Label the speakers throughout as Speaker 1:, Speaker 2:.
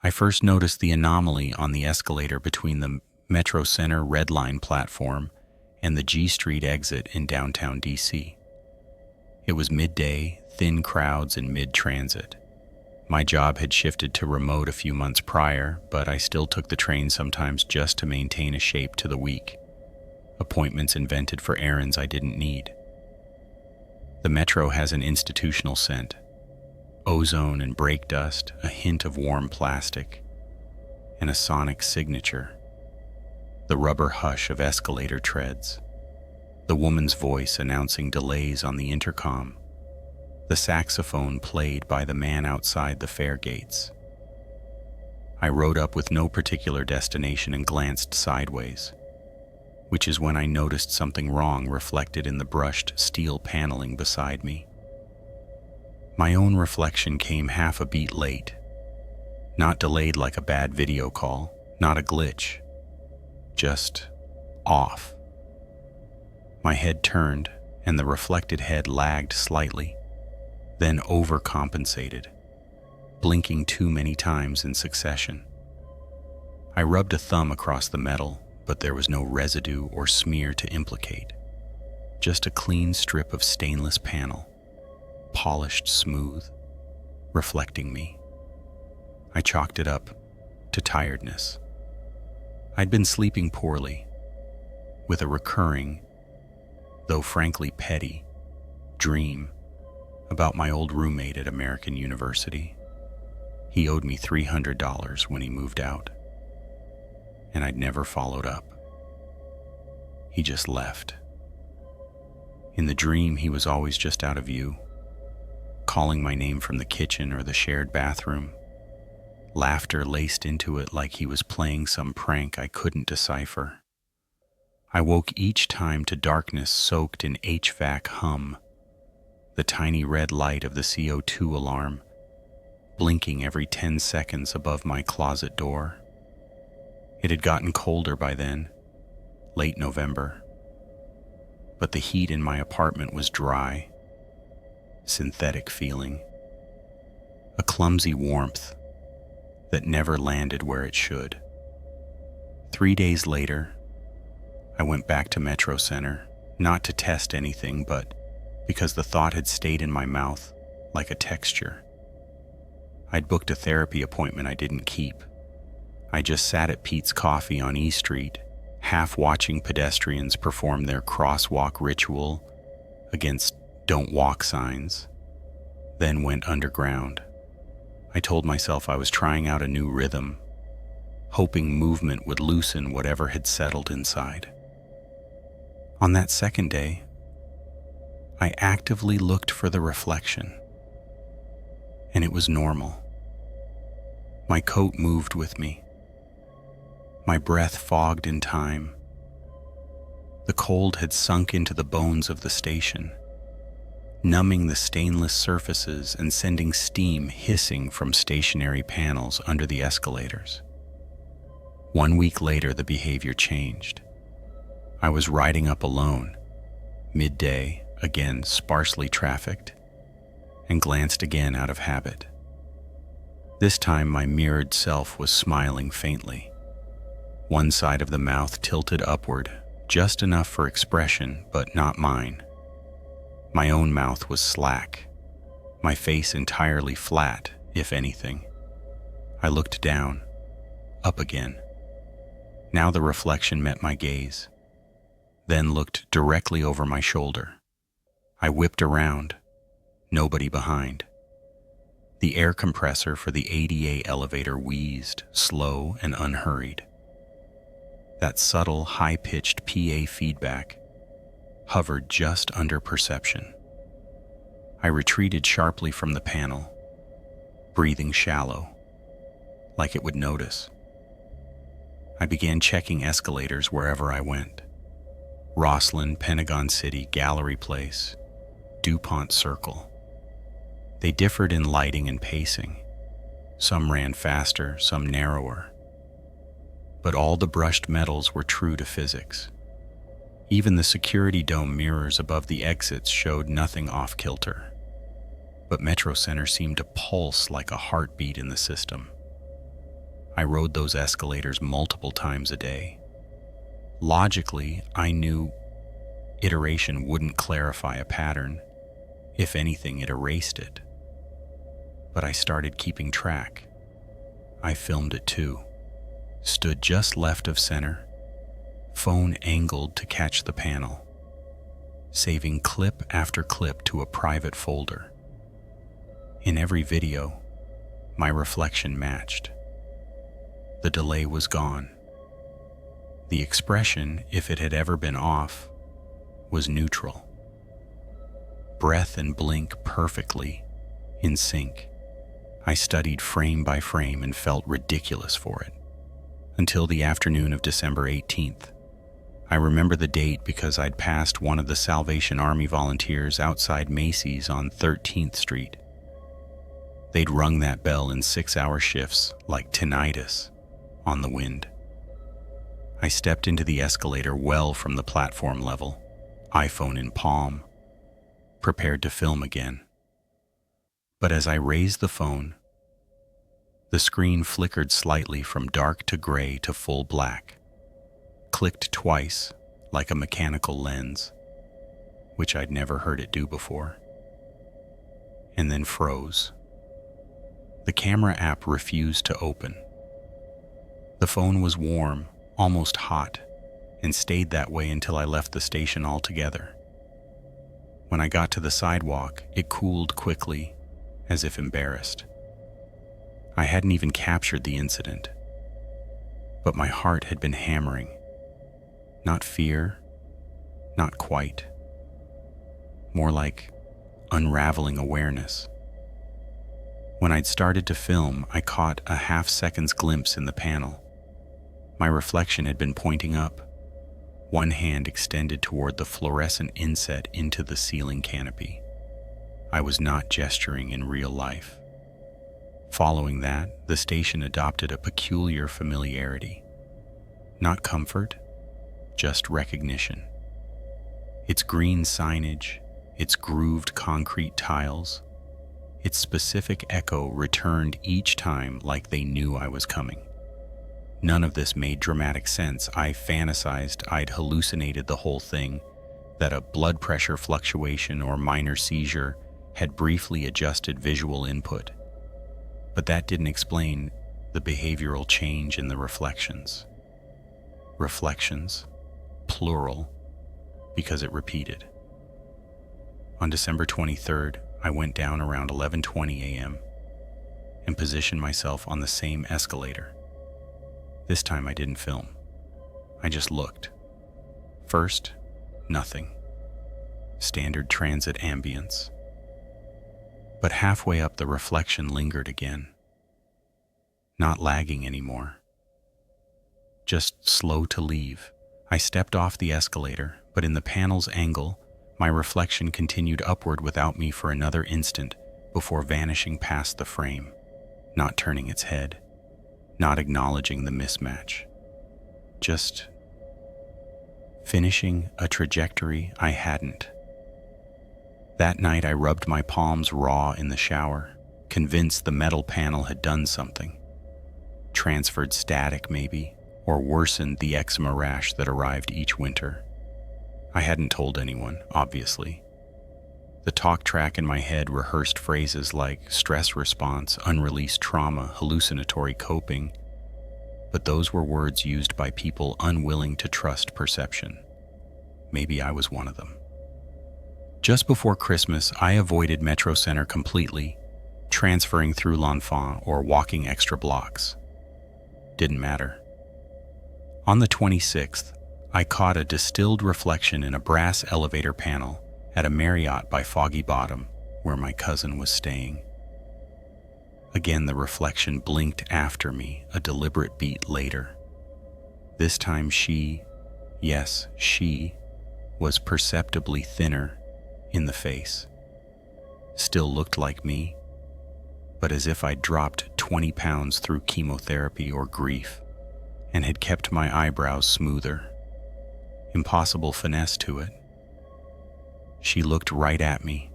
Speaker 1: I first noticed the anomaly on the escalator between the Metro Center Red Line platform and the G Street exit in downtown DC. It was midday, thin crowds in mid-transit. My job had shifted to remote a few months prior, but I still took the train sometimes just to maintain a shape to the week. Appointments invented for errands I didn't need. The Metro has an institutional scent. Ozone and brake dust, a hint of warm plastic, and a sonic signature. The rubber hush of escalator treads. The woman's voice announcing delays on the intercom. The saxophone played by the man outside the fare gates. I rode up with no particular destination and glanced sideways, which is when I noticed something wrong reflected in the brushed steel paneling beside me. My own reflection came half a beat late, not delayed like a bad video call, not a glitch, just off. My head turned, and the reflected head lagged slightly, then overcompensated, blinking too many times in succession. I rubbed a thumb across the metal, but there was no residue or smear to implicate, just a clean strip of stainless panel, polished smooth, reflecting me. I chalked it up to tiredness. I'd been sleeping poorly, with a recurring, though frankly petty, dream about my old roommate at American University. He owed me $300 when he moved out, and I'd never followed up. He just left. In the dream, he was always just out of view, calling my name from the kitchen or the shared bathroom, laughter laced into it like he was playing some prank I couldn't decipher. I woke each time to darkness soaked in HVAC hum, the tiny red light of the CO2 alarm, blinking every 10 seconds above my closet door. It had gotten colder by then, late November, but the heat in my apartment was dry, synthetic feeling, a clumsy warmth that never landed where it should. 3 days later, I went back to Metro Center, not to test anything, but because the thought had stayed in my mouth like a texture. I'd booked a therapy appointment I didn't keep. I just sat at Pete's Coffee on E Street, half watching pedestrians perform their crosswalk ritual against "don't walk" signs, then went underground. I told myself I was trying out a new rhythm, hoping movement would loosen whatever had settled inside. On that second day, I actively looked for the reflection, and it was normal. My coat moved with me. My breath fogged in time. The cold had sunk into the bones of the station, numbing the stainless surfaces and sending steam hissing from stationary panels under the escalators. 1 week later, the behavior changed. I was riding up alone, midday, again sparsely trafficked, and glanced again out of habit. This time my mirrored self was smiling faintly. One side of the mouth tilted upward, just enough for expression, but not mine. My own mouth was slack, my face entirely flat, if anything. I looked down, up again. Now the reflection met my gaze, then looked directly over my shoulder. I whipped around, nobody behind. The air compressor for the ADA elevator wheezed, slow and unhurried. That subtle, high-pitched PA feedback hovered just under perception. I retreated sharply from the panel, breathing shallow, like it would notice. I began checking escalators wherever I went. Rosslyn, Pentagon City, Gallery Place, DuPont Circle. They differed in lighting and pacing. Some ran faster, some narrower. But all the brushed metals were true to physics. Even the security dome mirrors above the exits showed nothing off-kilter. But Metro Center seemed to pulse like a heartbeat in the system. I rode those escalators multiple times a day. Logically, I knew iteration wouldn't clarify a pattern. If anything, it erased it. But I started keeping track. I filmed it too. Stood just left of center, phone angled to catch the panel, saving clip after clip to a private folder. In every video, my reflection matched. The delay was gone. The expression, if it had ever been off, was neutral. Breath and blink perfectly, in sync. I studied frame by frame and felt ridiculous for it. Until the afternoon of December 18th. I remember the date because I'd passed one of the Salvation Army volunteers outside Macy's on 13th Street. They'd rung that bell in 6-hour shifts like tinnitus on the wind. I stepped into the escalator well from the platform level, iPhone in palm, prepared to film again. But as I raised the phone, the screen flickered slightly from dark to gray to full black, clicked twice like a mechanical lens, which I'd never heard it do before, and then froze. The camera app refused to open. The phone was warm, almost hot, and stayed that way until I left the station altogether. When I got to the sidewalk, it cooled quickly, as if embarrassed. I hadn't even captured the incident, but my heart had been hammering. Not fear, not quite. More like unraveling awareness. When I'd started to film, I caught a half-second's glimpse in the panel. My reflection had been pointing up, one hand extended toward the fluorescent inset into the ceiling canopy. I was not gesturing in real life. Following that, the station adopted a peculiar familiarity. Not comfort, just recognition. Its green signage, its grooved concrete tiles, its specific echo returned each time like they knew I was coming. None of this made dramatic sense. I fantasized I'd hallucinated the whole thing, that a blood pressure fluctuation or minor seizure had briefly adjusted visual input. But that didn't explain the behavioral change in the reflections. Reflections, plural, because it repeated. On December 23rd, I went down around 11:20 a.m. and positioned myself on the same escalator. This time I didn't film. I just looked. First, nothing. Standard transit ambience. But halfway up, the reflection lingered again. Not lagging anymore. Just slow to leave. I stepped off the escalator, but in the panel's angle, my reflection continued upward without me for another instant before vanishing past the frame, not turning its head, not acknowledging the mismatch. Just finishing a trajectory I hadn't. That night I rubbed my palms raw in the shower, convinced the metal panel had done something. Transferred static maybe, or worsened the eczema rash that arrived each winter. I hadn't told anyone, obviously. The talk track in my head rehearsed phrases like stress response, unreleased trauma, hallucinatory coping, but those were words used by people unwilling to trust perception. Maybe I was one of them. Just before Christmas, I avoided Metro Center completely, transferring through L'Enfant or walking extra blocks. Didn't matter. On the 26th, I caught a distilled reflection in a brass elevator panel at a Marriott by Foggy Bottom, where my cousin was staying. Again, the reflection blinked after me a deliberate beat later. This time she was perceptibly thinner in the face. Still looked like me, but as if I'd dropped 20 pounds through chemotherapy or grief and had kept my eyebrows smoother. Impossible finesse to it. She looked right at me,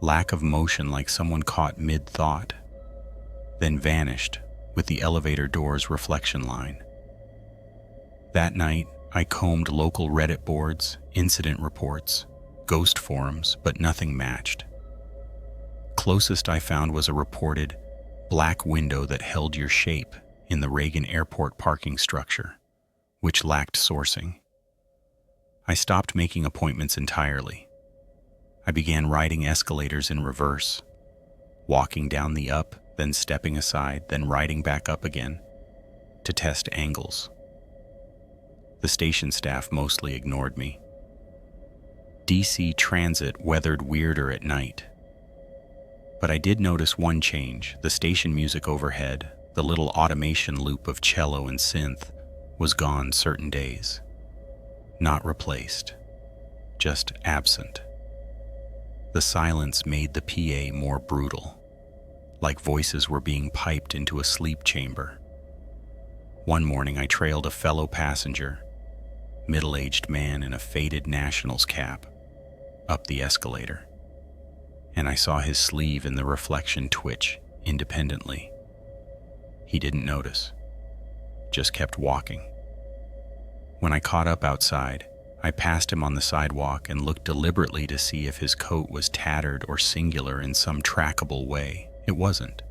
Speaker 1: lack of motion like someone caught mid-thought, then vanished with the elevator door's reflection line. That night, I combed local Reddit boards, incident reports, ghost forums, but nothing matched. Closest I found was a reported black window that held your shape in the Reagan Airport parking structure, which lacked sourcing. I stopped making appointments entirely. I began riding escalators in reverse, walking down the up, then stepping aside, then riding back up again to test angles. The station staff mostly ignored me. DC Transit weathered weirder at night. But I did notice one change. The station music overhead, the little automation loop of cello and synth, was gone certain days. Not replaced, just absent. The silence made the PA more brutal, like voices were being piped into a sleep chamber. One morning I trailed a fellow passenger, middle-aged man in a faded Nationals cap, up the escalator, and I saw his sleeve in the reflection twitch independently. He didn't notice, just kept walking. When I caught up outside, I passed him on the sidewalk and looked deliberately to see if his coat was tattered or singular in some trackable way. It wasn't.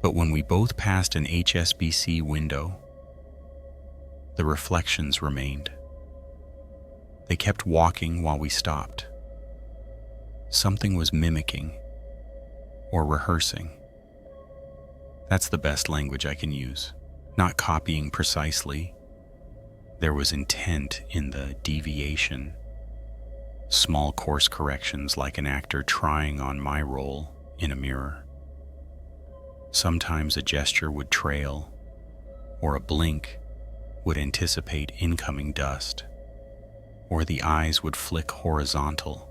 Speaker 1: But when we both passed an HSBC window, the reflections remained. They kept walking while we stopped. Something was mimicking or rehearsing. That's the best language I can use. Not copying precisely. There was intent in the deviation. Small course corrections like an actor trying on my role in a mirror. Sometimes a gesture would trail, or a blink would anticipate incoming dust, or the eyes would flick horizontal,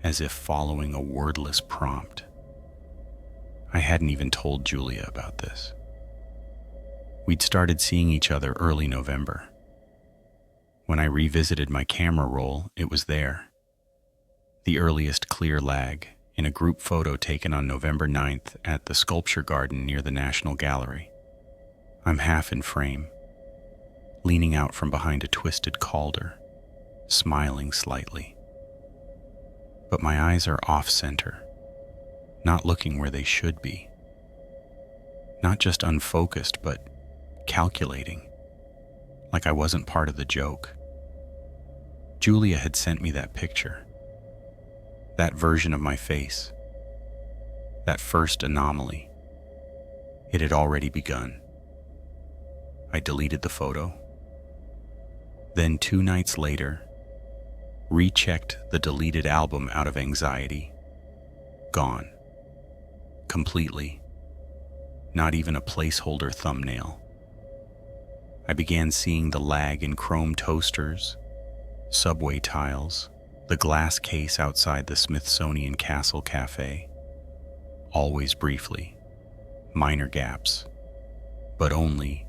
Speaker 1: as if following a wordless prompt. I hadn't even told Julia about this. We'd started seeing each other early November. When I revisited my camera roll, it was there. The earliest clear lag in a group photo taken on November 9th at the sculpture garden near the National Gallery. I'm half in frame, leaning out from behind a twisted calder, smiling slightly. But my eyes are off-center, not looking where they should be. Not just unfocused, but calculating, like I wasn't part of the joke. Julia had sent me that picture, that version of my face, that first anomaly. It had already begun. I deleted the photo. Then 2 nights later, rechecked the deleted album out of anxiety. Gone. Completely. Not even a placeholder thumbnail. I began seeing the lag in chrome toasters, subway tiles, the glass case outside the Smithsonian Castle Cafe. Always briefly. Minor gaps. But only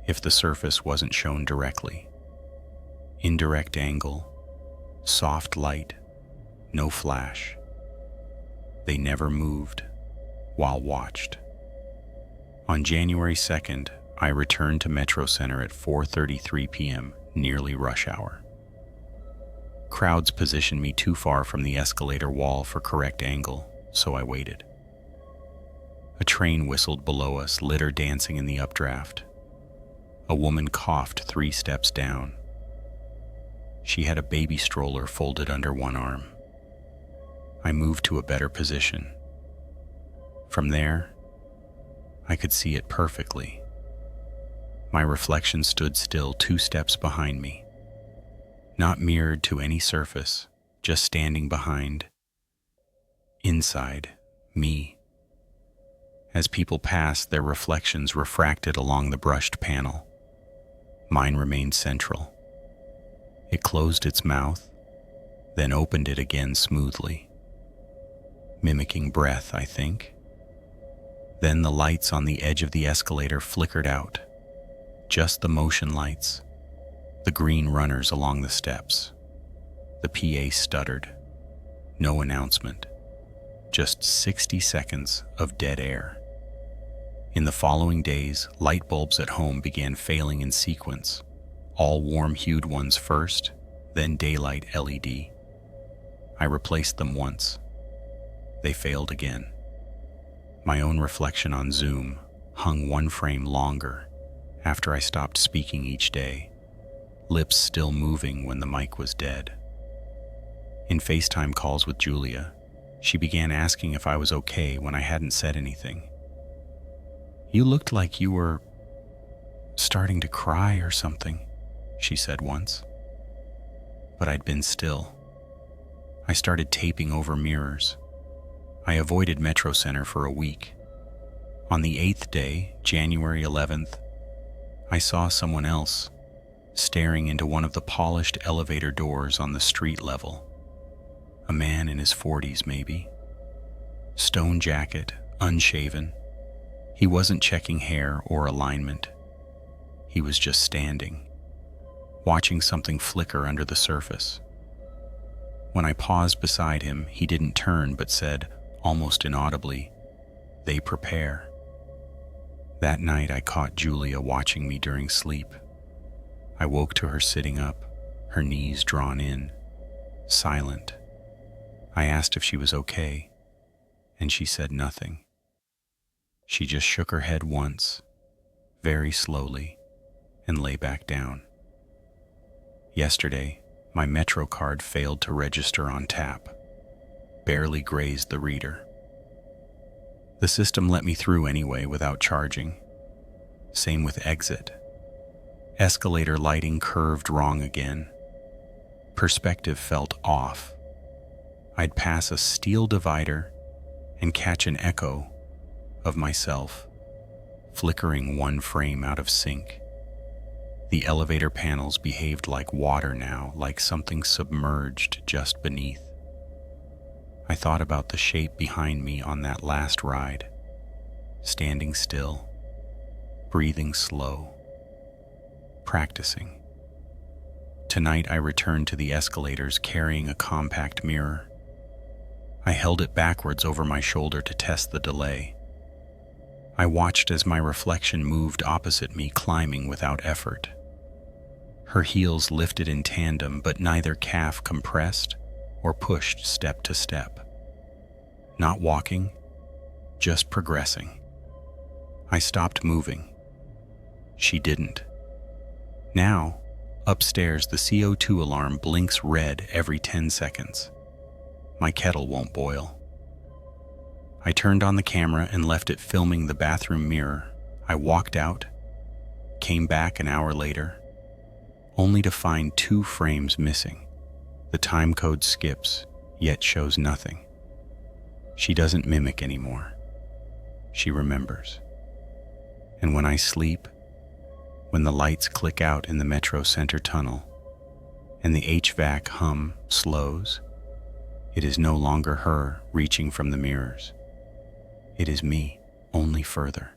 Speaker 1: if the surface wasn't shown directly. Indirect angle, soft light, no flash. They never moved while watched. On January 2nd, I returned to Metro Center at 4:33 p.m., nearly rush hour. Crowds positioned me too far from the escalator wall for correct angle, so I waited. A train whistled below us, litter dancing in the updraft. A woman coughed 3 steps down. She had a baby stroller folded under one arm. I moved to a better position. From there, I could see it perfectly. My reflection stood still 2 steps behind me, not mirrored to any surface, just standing behind, inside, me. As people passed, their reflections refracted along the brushed panel. Mine remained central. It closed its mouth, then opened it again smoothly. Mimicking breath, I think. Then the lights on the edge of the escalator flickered out. Just the motion lights, the green runners along the steps. The PA stuttered. No announcement. just 60 seconds of dead air. In the following days, light bulbs at home began failing in sequence, all warm-hued ones first, then daylight LED. I replaced them once. They failed again. My own reflection on Zoom hung one frame longer after I stopped speaking each day, lips still moving when the mic was dead. In FaceTime calls with Julia, she began asking if I was okay when I hadn't said anything. "You looked like you were starting to cry or something," she said once. But I'd been still. I started taping over mirrors. I avoided Metro Center for a week. On the 8th day, January 11th, I saw someone else staring into one of the polished elevator doors on the street level. A man in his 40s, maybe. Stone jacket, unshaven. He wasn't checking hair or alignment. He was just standing, watching something flicker under the surface. When I paused beside him, he didn't turn but said, almost inaudibly, "They prepare." That night I caught Julia watching me during sleep. I woke to her sitting up, her knees drawn in, silent. I asked if she was okay, and she said nothing. She just shook her head once, very slowly, and lay back down. Yesterday, my Metro card failed to register on tap, barely grazed the reader. The system let me through anyway without charging. Same with exit. Escalator lighting curved wrong again. Perspective felt off. I'd pass a steel divider and catch an echo of myself, flickering one frame out of sync. The elevator panels behaved like water now, like something submerged just beneath. I thought about the shape behind me on that last ride, standing still, breathing slow, practicing. Tonight I returned to the escalators carrying a compact mirror. I held it backwards over my shoulder to test the delay. I watched as my reflection moved opposite me, climbing without effort. Her heels lifted in tandem, but neither calf compressed or pushed step to step. Not walking, just progressing. I stopped moving. She didn't. Now, upstairs, the CO2 alarm blinks red every 10 seconds. My kettle won't boil. I turned on the camera and left it filming the bathroom mirror. I walked out, came back an hour later, only to find 2 frames missing. The time code skips, yet shows nothing. She doesn't mimic anymore. She remembers. And when I sleep, when the lights click out in the Metro Center tunnel, and the HVAC hum slows, it is no longer her reaching from the mirrors. It is me, only further.